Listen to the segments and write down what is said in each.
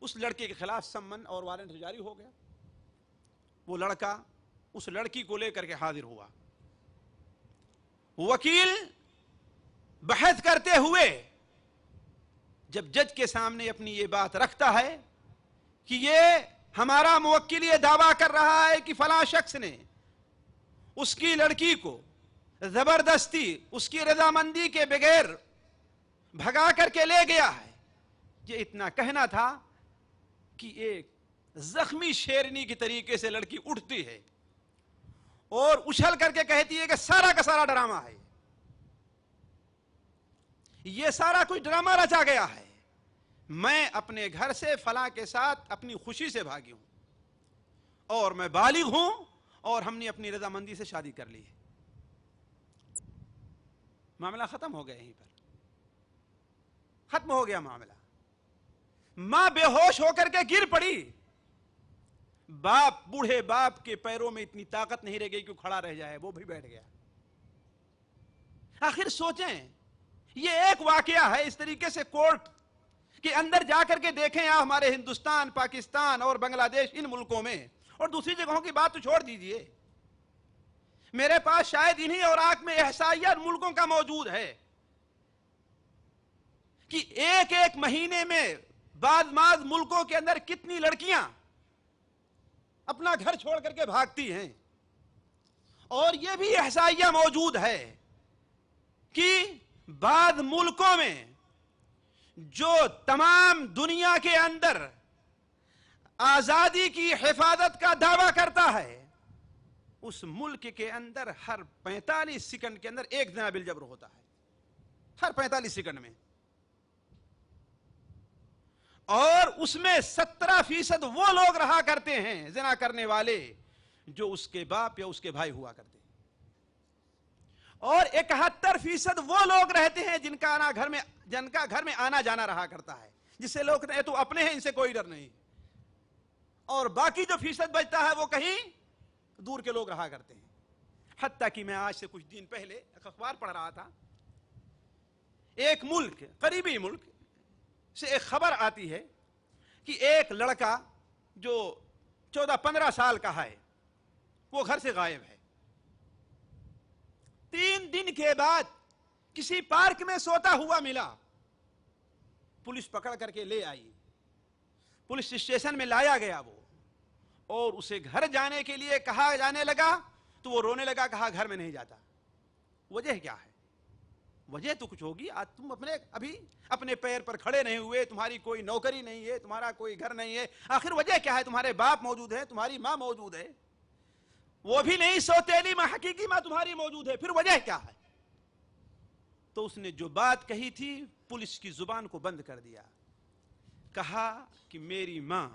اس لڑکے کے خلاف سمن اور وارنٹ جاری ہو گیا. وہ لڑکا اس لڑکی کو لے کر کے حاضر ہوا. وکیل بحث کرتے ہوئے جب جج کے سامنے اپنی یہ بات رکھتا ہے کہ یہ ہمارا موکل یہ دعویٰ کر رہا ہے کہ فلاں شخص نے اس کی لڑکی کو زبردستی اس کی رضامندی کے بغیر بھگا کر کے لے گیا ہے. یہ اتنا کہنا تھا کہ ایک زخمی شیرنی کی طریقے سے لڑکی اٹھتی ہے اور اچھل کر کے کہتی ہے کہ سارا کا سارا ڈرامہ ہے, یہ سارا کوئی ڈرامہ رچا گیا ہے. میں اپنے گھر سے فلاں کے ساتھ اپنی خوشی سے بھاگی ہوں اور میں بالغ ہوں اور ہم نے اپنی رضامندی سے شادی کر لی ہے. معاملہ ختم ہو گیا, یہیں پر ختم ہو گیا معاملہ. ماں بے ہوش ہو کر کے گر پڑی. باپ, بوڑھے باپ کے پیروں میں اتنی طاقت نہیں رہ گئی کہ کھڑا رہ جائے, وہ بھی بیٹھ گیا. آخر سوچیں, یہ ایک واقعہ ہے. اس طریقے سے کورٹ کے اندر جا کر کے دیکھیں آپ ہمارے ہندوستان, پاکستان اور بنگلہ دیش, ان ملکوں میں, اور دوسری جگہوں کی بات تو چھوڑ دیجئے, میرے پاس شاید انہی اوراق میں احصائیہ ملکوں کا موجود ہے کہ ایک ایک مہینے میں بعض ملکوں کے اندر کتنی لڑکیاں اپنا گھر چھوڑ کر کے بھاگتی ہیں. اور یہ بھی احصائیہ موجود ہے کہ بعض ملکوں میں جو تمام دنیا کے اندر آزادی کی حفاظت کا دعویٰ کرتا ہے, اس ملک کے اندر ہر 45 سیکنڈ کے اندر ایک زنا بالجبر ہوتا ہے, ہر 45 سیکنڈ میں. اور اس میں 17% وہ لوگ رہا کرتے ہیں زنا کرنے والے جو اس کے باپ یا اس کے بھائی ہوا کرتے ہیں, اور 71% وہ لوگ رہتے ہیں جن کا گھر میں آنا جانا رہا کرتا ہے, جس سے لوگ کہتے ہیں تو اپنے ہیں, ان سے کوئی ڈر نہیں. اور باقی جو فیصد بچتا ہے وہ کہیں دور کے لوگ رہا کرتے ہیں. حتیٰ کہ میں آج سے کچھ دن پہلے ایک اخبار پڑھ رہا تھا, ایک ملک, قریبی ملک سے ایک خبر آتی ہے کہ ایک لڑکا جو 14-15 سال کا ہے وہ گھر سے غائب ہے. 3 دن کے بعد کسی پارک میں سوتا ہوا ملا. پولیس پکڑ کر کے لے آئی, پولیس اسٹیشن میں لایا گیا وہ, اور اسے گھر جانے کے لیے کہا جانے لگا تو وہ رونے لگا, کہا گھر میں نہیں جاتا. وجہ کیا ہے؟ وجہ تو کچھ ہوگی, آج تم ابھی اپنے پیر پر کھڑے نہیں ہوئے, تمہاری کوئی نوکری نہیں ہے, تمہارا کوئی گھر نہیں ہے. آخر وجہ کیا ہے؟ تمہارے باپ موجود ہے, تمہاری ماں موجود ہے, وہ بھی نہیں سوتیلی ماں, حقیقی ماں تمہاری موجود ہے, پھر وجہ کیا ہے؟ تو اس نے جو بات کہی تھی پولیس کی زبان کو بند کر دیا. کہا کہ میری ماں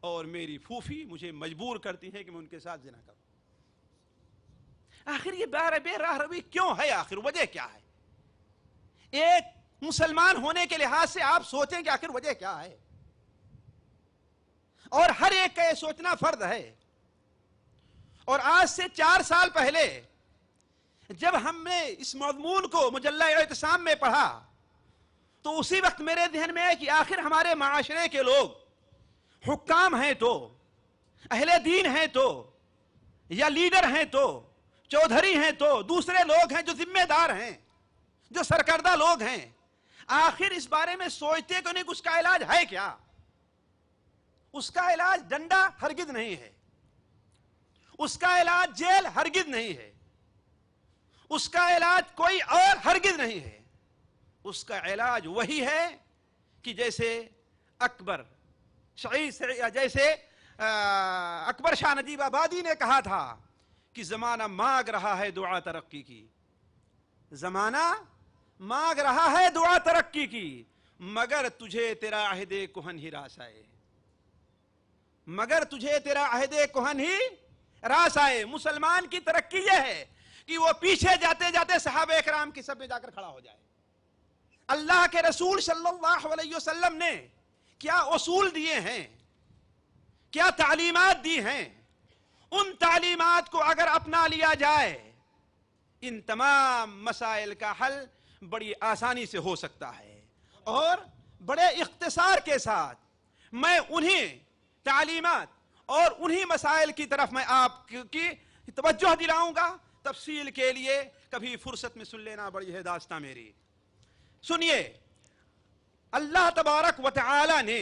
اور میری پھوپھی مجھے مجبور کرتی ہے کہ میں ان کے ساتھ زنا کروں. آخر یہ بے راہ روی کیوں ہے؟ آخر وجہ کیا ہے؟ ایک مسلمان ہونے کے لحاظ سے آپ سوچیں کہ آخر وجہ کیا ہے, اور ہر ایک کا یہ سوچنا فرض ہے. اور آج سے 4 سال پہلے جب ہم نے اس مضمون کو مجلہ اعتصام میں پڑھا تو اسی وقت میرے ذہن میں ہے کہ آخر ہمارے معاشرے کے لوگ حکام ہیں تو, اہل دین ہیں تو, یا لیڈر ہیں تو, چودھری ہیں تو, دوسرے لوگ ہیں جو ذمہ دار ہیں, جو سرکردہ لوگ ہیں, آخر اس بارے میں سوچتے کہ نہیں اس کا علاج ہے کیا؟ اس کا علاج ڈنڈا ہرگز نہیں ہے, اس کا علاج جیل ہرگز نہیں ہے, اس کا علاج کوئی اور ہرگز نہیں ہے. اس کا علاج وہی ہے کہ جیسے اکبر شاہ نجیب آبادی نے کہا تھا کہ زمانہ مانگ رہا ہے دعا ترقی کی, زمانہ مانگ رہا ہے دعا ترقی کی, مگر تجھے تیرا عہد کہن ہی راس آئے, مگر تجھے تیرا عہد کہن ہی راس آئے. مسلمان کی ترقی یہ ہے کہ وہ پیچھے جاتے جاتے صحابہ اکرام کی صف میں جا کر کھڑا ہو جائے. اللہ کے رسول صلی اللہ علیہ وسلم نے کیا اصول دیے ہیں, کیا تعلیمات دی ہیں, ان تعلیمات کو اگر اپنا لیا جائے ان تمام مسائل کا حل بڑی آسانی سے ہو سکتا ہے, اور بڑے اختصار کے ساتھ میں انہیں تعلیمات اور انہی مسائل کی طرف میں آپ کی توجہ دلاؤں گا. تفصیل کے لیے کبھی فرصت میں سن لینا بڑی ہے داستان میری. سنیے، اللہ تبارک و تعالی نے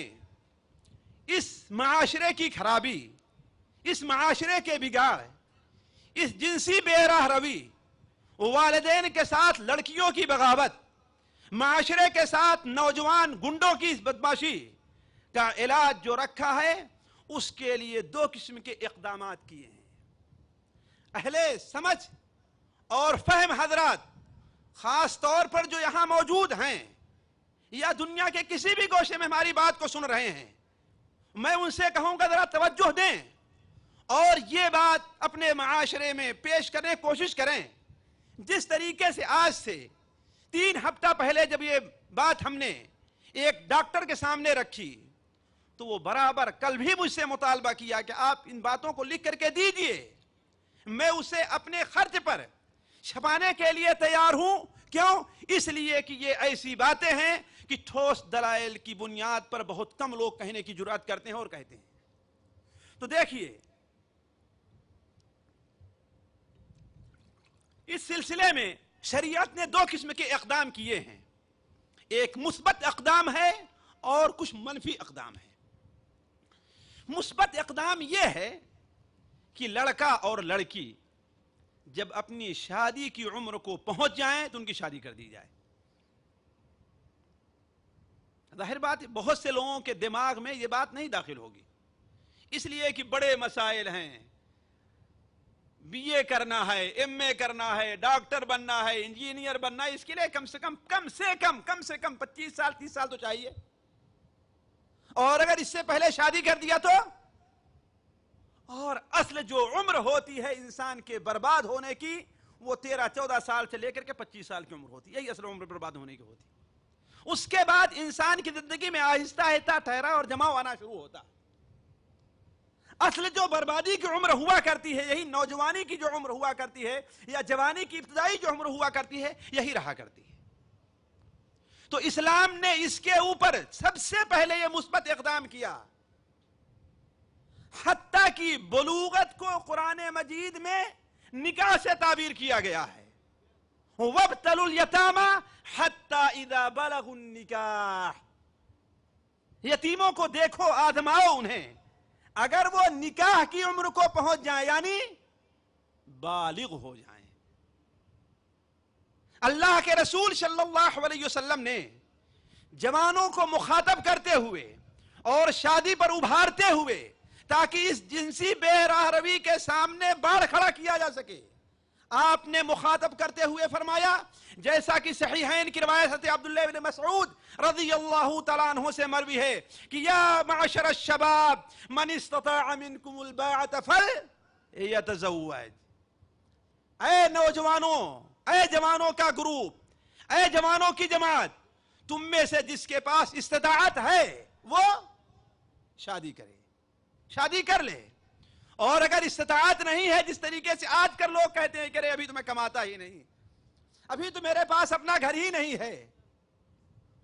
اس معاشرے کی خرابی، اس معاشرے کے بگاڑ، اس جنسی بے راہ روی، والدین کے ساتھ لڑکیوں کی بغاوت، معاشرے کے ساتھ نوجوان گنڈوں کی بدماشی کا علاج جو رکھا ہے، اس کے لیے دو قسم کے اقدامات کیے ہیں. اہل سمجھ اور فہم حضرات، خاص طور پر جو یہاں موجود ہیں یا دنیا کے کسی بھی گوشے میں ہماری بات کو سن رہے ہیں، میں ان سے کہوں گا ذرا توجہ دیں اور یہ بات اپنے معاشرے میں پیش کرنے کی کوشش کریں. جس طریقے سے آج سے 3 ہفتہ پہلے جب یہ بات ہم نے ایک ڈاکٹر کے سامنے رکھی تو وہ برابر کل بھی مجھ سے مطالبہ کیا کہ آپ ان باتوں کو لکھ کر کے دیجئے. میں اسے اپنے خرچ پر چھپانے کے لیے تیار ہوں. کیوں؟ اس لیے کہ یہ ایسی باتیں ہیں کہ ٹھوس دلائل کی بنیاد پر بہت کم لوگ کہنے کی جرات کرتے ہیں اور کہتے ہیں. تو دیکھیے، اس سلسلے میں شریعت نے 2 قسم کے اقدام کیے ہیں. ایک مثبت اقدام ہے اور کچھ منفی اقدام ہے. مثبت اقدام یہ ہے کہ لڑکا اور لڑکی جب اپنی شادی کی عمر کو پہنچ جائیں تو ان کی شادی کر دی جائے. ظاہر بات ہے بہت سے لوگوں کے دماغ میں یہ بات نہیں داخل ہوگی، اس لیے کہ بڑے مسائل ہیں. بی اے کرنا ہے، ایم اے کرنا ہے، ڈاکٹر بننا ہے، انجینئر بننا ہے. اس کے لیے کم سے کم 25 سال 30 سال تو چاہیے. اور اگر اس سے پہلے شادی کر دیا تو، اور اصل جو عمر ہوتی ہے انسان کے برباد ہونے کی وہ 13-14 سال سے لے کر کے 25 سال کی عمر ہوتی ہے. یہی اصل عمر برباد ہونے کی ہوتی. اس کے بعد انسان کی زندگی میں آہستہ آہستہ ٹھہرا اور جماؤ آنا شروع ہوتا. اصل جو بربادی کی عمر ہوا کرتی ہے، یہی نوجوانی کی جو عمر ہوا کرتی ہے یا جوانی کی ابتدائی جو عمر ہوا کرتی ہے، یہی رہا کرتی ہے. تو اسلام نے اس کے اوپر سب سے پہلے یہ مثبت اقدام کیا. حتیٰ کہ بلوغت کو قرآن مجید میں نکاح سے تعبیر کیا گیا ہے. وَابْتَلُوا الْيَتَامَى حَتَّى إِذَا بَلَغُوا النِّكَاحَ. یتیموں کو دیکھو، آزماؤ انہیں، اگر وہ نکاح کی عمر کو پہنچ جائیں یعنی بالغ ہو جائیں. اللہ کے رسول صلی اللہ علیہ وسلم نے جوانوں کو مخاطب کرتے ہوئے اور شادی پر ابھارتے ہوئے تاکہ اس جنسی بے راہ روی کے سامنے باڑ کھڑا کیا جا سکے، آپ نے مخاطب کرتے ہوئے فرمایا، جیسا کہ صحیحین کی روایت حضرت عبداللہ بن مسعود رضی اللہ تعالیٰ عنہ سے مروی ہے کہ یا معشر الشباب من استطاع منکم الباءۃ فلیتزوج. اے نوجوانوں، اے جوانوں کا گروپ، اے جوانوں کی جماعت، تم میں سے جس کے پاس استطاعت ہے وہ شادی کرے، شادی کر لے. اور اگر استطاعت نہیں ہے، جس طریقے سے آج کل لوگ کہتے ہیں کہ ابھی تو میں کماتا ہی نہیں، ابھی تو میرے پاس اپنا گھر ہی نہیں ہے،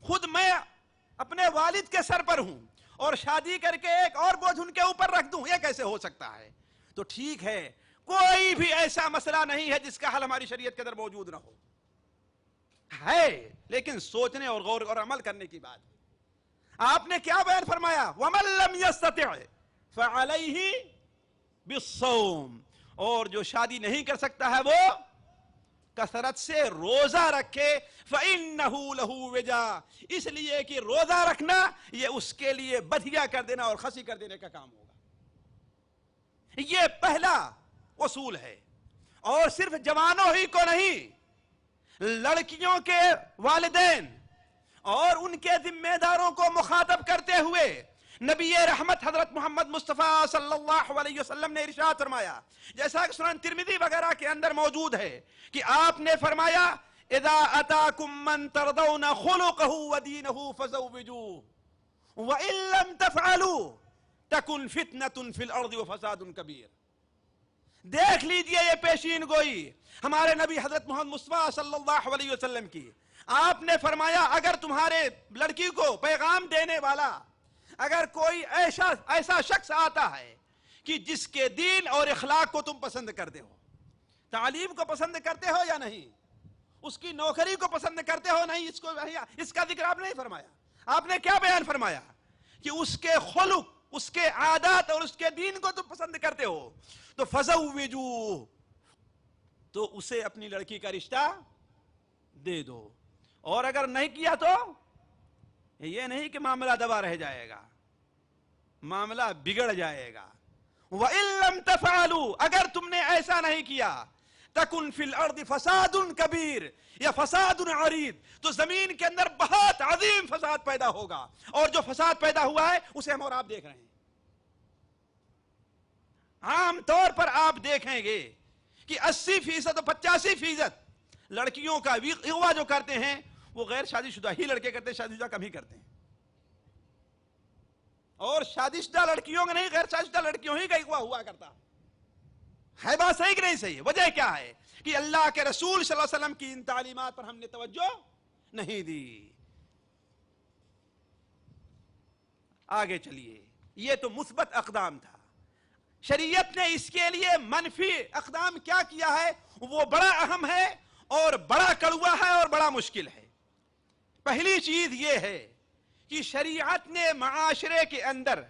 خود میں اپنے والد کے سر پر ہوں اور شادی کر کے ایک اور بوجھ ان کے اوپر رکھ دوں، یہ کیسے ہو سکتا ہے؟ تو ٹھیک ہے، کوئی بھی ایسا مسئلہ نہیں ہے جس کا حل ہماری شریعت کے اندر موجود نہ ہو. ہے لیکن سوچنے اور غور اور عمل کرنے کی بات ہے. آپ نے کیا بیان فرمایا؟ وَمَن لَّمْ يَسْتَطِعْ فَعَلَيْهِ بالصوم. اور جو شادی نہیں کر سکتا ہے وہ کثرت سے روزہ رکھے. فَإِنَّهُ لَهُ وِجَا. اس لیے کہ روزہ رکھنا یہ اس کے لیے بدھیا کر دینا اور خسی کر دینے کا کام ہوگا. یہ پہلا اصول ہے. اور صرف جوانوں ہی کو نہیں، لڑکیوں کے والدین اور ان کے ذمہ داروں کو مخاطب کرتے ہوئے نبی رحمت حضرت محمد مصطفیٰ صلی اللہ علیہ وسلم نے ارشاد فرمایا، جیسا کہ سنن ترمذی وغیرہ کے اندر موجود ہے کہ آپ نے فرمایا اذا اتاکم من ترضون خلقه ودینه فزوجوه وان لم تفعلوا تکن فتنة فی الارض وفساد کبیر. دیکھ لیجئے یہ پیشین گوئی ہمارے نبی حضرت محمد مصطفیٰ صلی اللہ علیہ وسلم کی. آپ نے فرمایا اگر تمہارے لڑکی کو پیغام دینے والا اگر کوئی ایسا شخص آتا ہے کہ جس کے دین اور اخلاق کو تم پسند کرتے ہو، تعلیم کو پسند کرتے ہو یا نہیں، اس کی نوکری کو پسند کرتے ہو نہیں، اس کا ذکر آپ نہیں فرمایا. آپ نے کیا بیان فرمایا کہ اس کے خلق، اس کے عادات اور اس کے دین کو تم پسند کرتے ہو تو فزوجوہ، تو اسے اپنی لڑکی کا رشتہ دے دو. اور اگر نہیں کیا تو یہ نہیں کہ معاملہ دبا رہ جائے گا، معاملہ بگڑ جائے گا. وَإِن لَمْ تَفْعَلُوا، اگر تم نے ایسا نہیں کیا، تَكُنْ فِي الْأَرْضِ فَسَادٌ كَبِيرٌ یا فَسَادٌ عَرِيضٌ، تو زمین کے اندر بہت عظیم فساد پیدا ہوگا. اور جو فساد پیدا ہوا ہے اسے ہم اور آپ دیکھ رہے ہیں. عام طور پر آپ دیکھیں گے کہ 80% اور 85% لڑکیوں کا اغوا جو کرتے ہیں وہ غیر شادی شدہ ہی لڑکے کرتے ہیں، شادی شدہ کم ہی کرتے ہیں. اور شادی شدہ لڑکیوں کا نہیں، غیر شادی شدہ لڑکیوں ہی کا اغوا ہوا کرتا ہے. بات صحیح کہ نہیں صحیح؟ وجہ کیا ہے کہ اللہ کے رسول صلی اللہ علیہ وسلم کی ان تعلیمات پر ہم نے توجہ نہیں دی. آگے چلیے، یہ تو مثبت اقدام تھا. شریعت نے اس کے لیے منفی اقدام کیا کیا ہے، وہ بڑا اہم ہے اور بڑا کڑوا ہے اور بڑا مشکل ہے. پہلی چیز یہ ہے کہ شریعت نے معاشرے کے اندر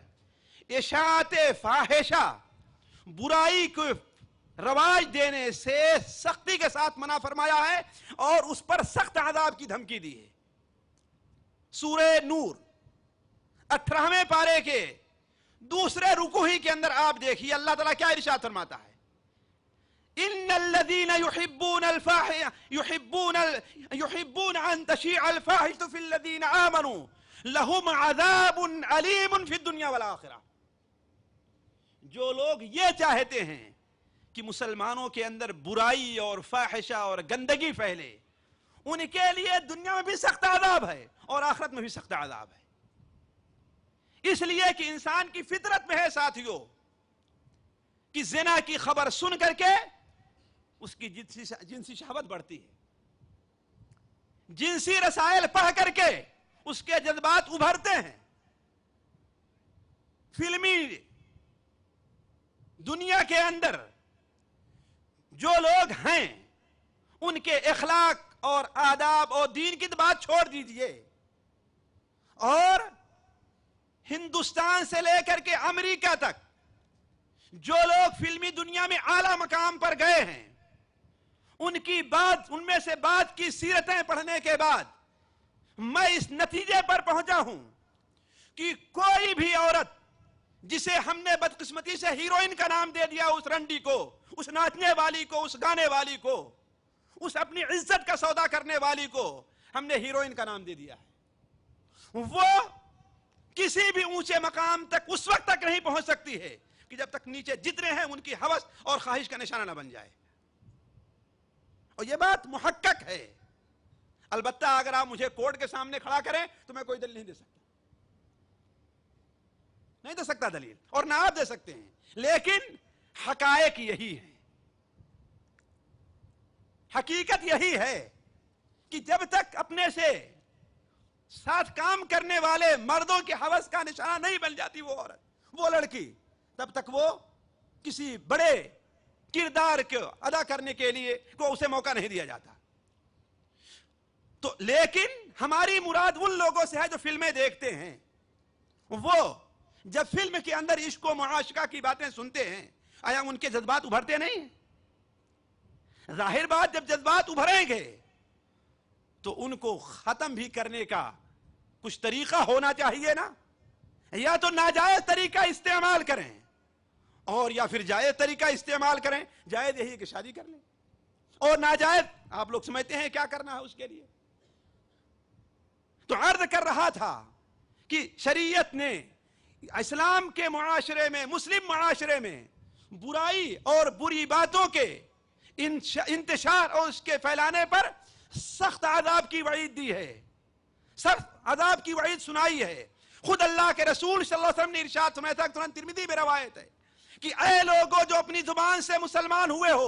اشاعت فاحشہ، برائی کو رواج دینے سے سختی کے ساتھ منع فرمایا ہے اور اس پر سخت عذاب کی دھمکی دی ہے. سورہ نور 18ویں پارے کے دوسرے رکوع ہی کے اندر آپ دیکھیے اللہ تعالیٰ کیا ارشاد فرماتا ہے. ان الذين يحبون ان تشيع الفاحشة في الذين آمنوا لهم عذاب عليم في الدنيا والآخرة. جو لوگ یہ چاہتے ہیں کہ مسلمانوں کے اندر برائی اور فاحشہ اور گندگی پھیلے، ان کے لیے دنیا میں بھی سخت عذاب ہے اور آخرت میں بھی سخت عذاب ہے. اس لیے کہ انسان کی فطرت میں ہے ساتھیوں کہ زنا کی خبر سن کر کے اس کی جنسی شہوت بڑھتی ہے، جنسی رسائل پڑھ کر کے اس کے جذبات ابھرتے ہیں. فلمی دنیا کے اندر جو لوگ ہیں ان کے اخلاق اور آداب اور دین کی بات چھوڑ دیجئے، اور ہندوستان سے لے کر کے امریکہ تک جو لوگ فلمی دنیا میں اعلیٰ مقام پر گئے ہیں، ان میں سے بعد کی سیرتیں پڑھنے کے بعد میں اس نتیجے پر پہنچا ہوں کہ کوئی بھی عورت جسے ہم نے بدقسمتی سے ہیروئن کا نام دے دیا، اس رنڈی کو، اس ناچنے والی کو، اس گانے والی کو، اس اپنی عزت کا سودا کرنے والی کو ہم نے ہیروئن کا نام دے دیا ہے، وہ کسی بھی اونچے مقام تک اس وقت تک نہیں پہنچ سکتی ہے کہ جب تک نیچے جتنے ہیں ان کی ہوس اور خواہش کا نشانہ نہ بن جائے. اور یہ بات محقق ہے. البتہ اگر آپ مجھے کورٹ کے سامنے کھڑا کریں تو میں کوئی دلیل نہیں دے سکتا دلیل، اور نہ آپ دے سکتے ہیں. لیکن حقائق یہی ہے، حقیقت یہی ہے کہ جب تک اپنے سے ساتھ کام کرنے والے مردوں کے ہوس کا نشانہ نہیں بن جاتی وہ عورت، وہ لڑکی، تب تک وہ کسی بڑے کردار کو ادا کرنے کے لیے کو اسے موقع نہیں دیا جاتا. تو لیکن ہماری مراد ان لوگوں سے ہے جو فلمیں دیکھتے ہیں. وہ جب فلم کے اندر عشق و معاشقہ کی باتیں سنتے ہیں، آیا ان کے جذبات ابھرتے نہیں ہیں؟ ظاہر بات، جب جذبات ابھریں گے تو ان کو ختم بھی کرنے کا کچھ طریقہ ہونا چاہیے نا. یا تو ناجائز طریقہ استعمال کریں اور یا پھر جائز طریقہ استعمال کریں. جائز یہی ہے کہ شادی کر لیں، اور ناجائز آپ لوگ سمجھتے ہیں کیا کرنا ہے اس کے لیے. تو عرض کر رہا تھا کہ شریعت نے اسلام کے معاشرے میں، مسلم معاشرے میں برائی اور بری باتوں کے انتشار اور اس کے پھیلانے پر سخت عذاب کی وعید دی ہے، سخت عذاب کی وعید سنائی ہے. خود اللہ کے رسول صلی اللہ علیہ وسلم نے ارشاد فرمایا تھا، سنن ترمذی میں روایت ہے کہ اے لوگوں جو اپنی زبان سے مسلمان ہوئے ہو،